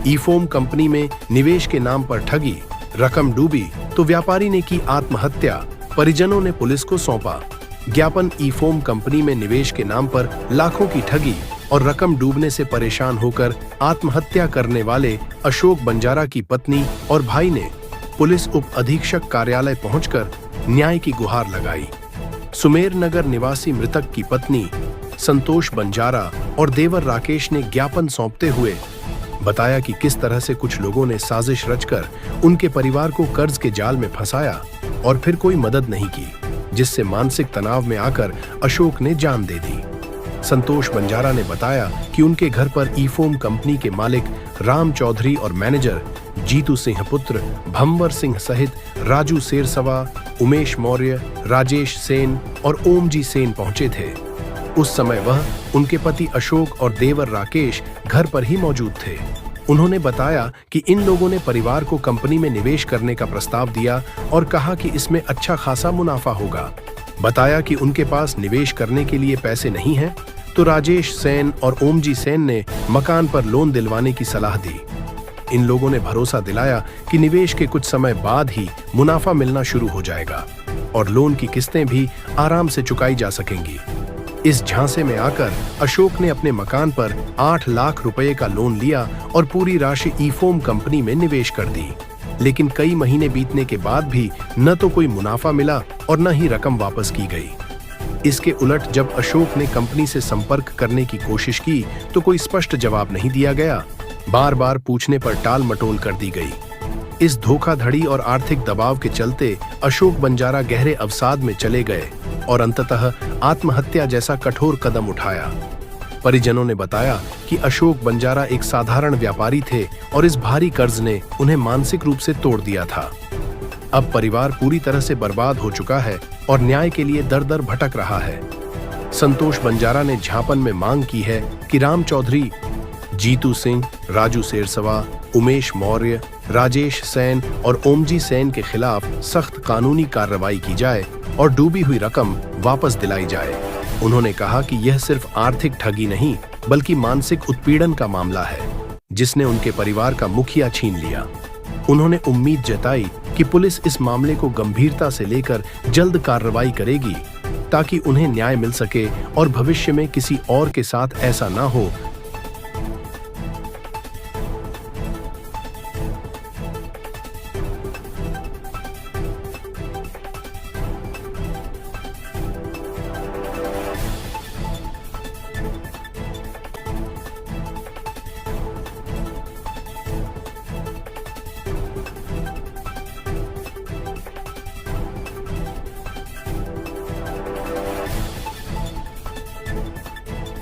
ईफोम company में निवेश के नाम पर ठगी, रकम डूबी तो व्यापारी ने की आत्महत्या, परिजनों ने पुलिस को सौंपा। ज्ञापन ईफोम कंपनी में निवेश के नाम पर लाखों की ठगी और रकम डूबने से परेशान होकर आत्महत्या करने वाले अशोक बंजारा की पत्नी और भाई ने पुलिस उप अधीक्षक कार्यालय पहुंचकर न्याय की गुहार लगाई। सुमेर नगर निवासी मृतक की पत्नी संतोष बंजारा और देवर राकेश ने ज्ञापन सौंपते हुए बताया कि किस तरह से कुछ लोगों ने साजिश रचकर उनके परिवार को कर्ज के जाल में फंसाया और फिर कोई मदद नहीं की, जिससे मानसिक तनाव में आकर अशोक ने जान दे दी। संतोष बंजारा ने बताया कि उनके घर पर ईफोम कंपनी के मालिक राम चौधरी और मैनेजर जीतू सिंह पुत्र भंवर सिंह सहित राजू सेरसवा, उमेश मौर्य, राजेश सेन और ओमजी सेन पहुंचे थे। उस समय वह, उनके पति अशोक और देवर राकेश घर पर ही मौजूद थे। उन्होंने बताया कि इन लोगों ने परिवार को कंपनी में निवेश करने का प्रस्ताव दिया और कहा कि इसमें अच्छा खासा मुनाफा होगा। बताया कि उनके पास निवेश करने के लिए पैसे नहीं हैं, तो राजेश सेन और ओमजी सेन ने मकान पर लोन दिलवाने की सलाह दी। इन लोगों ने भरोसा दिलाया कि निवेश के कुछ समय बाद ही मुनाफा मिलना शुरू हो जाएगा और लोन की किस्तें भी आराम से चुकाई जा सकेंगी। इस झांसे में आकर अशोक ने अपने मकान पर 8 लाख रुपए का लोन लिया और पूरी राशि ईफोम कंपनी में निवेश कर दी। लेकिन कई महीने बीतने के बाद भी न तो कोई मुनाफा मिला और न ही रकम वापस की गई। इसके उलट जब अशोक ने कंपनी से संपर्क करने की कोशिश की तो कोई स्पष्ट जवाब नहीं दिया गया। बार बार पूछने पर टाल मटोल कर दी गई। इस धोखाधड़ी और आर्थिक दबाव के चलते अशोक बंजारा गहरे अवसाद में चले गए और अंततः आत्महत्या जैसा कठोर कदम उठाया। परिजनों ने बताया कि अशोक बंजारा एक साधारण व्यापारी थे और इस भारी कर्ज ने उन्हें मानसिक रूप से तोड़ दिया था। अब परिवार पूरी तरह से बर्बाद हो चुका है और न्याय के लिए दर-दर भटक रहा है। संतोष बंजारा ने ज्ञापन में मांग की है कि राम चौधरी, जीतू सिंह, राजू सेरसवा, उमेश मौर्य, राजेश सेन और ओमजी सेन के खिलाफ सख्त कानूनी कार्रवाई की जाए और डूबी हुई रकम वापस दिलाई जाए। उन्होंने कहा कि यह सिर्फ आर्थिक ठगी नहीं बल्कि मानसिक उत्पीड़न का मामला है, जिसने उनके परिवार का मुखिया छीन लिया। उन्होंने उम्मीद जताई कि पुलिस इस मामले को गंभीरता से लेकर जल्द कार्रवाई करेगी ताकि उन्हें न्याय मिल सके और भविष्य में किसी और के साथ ऐसा ना हो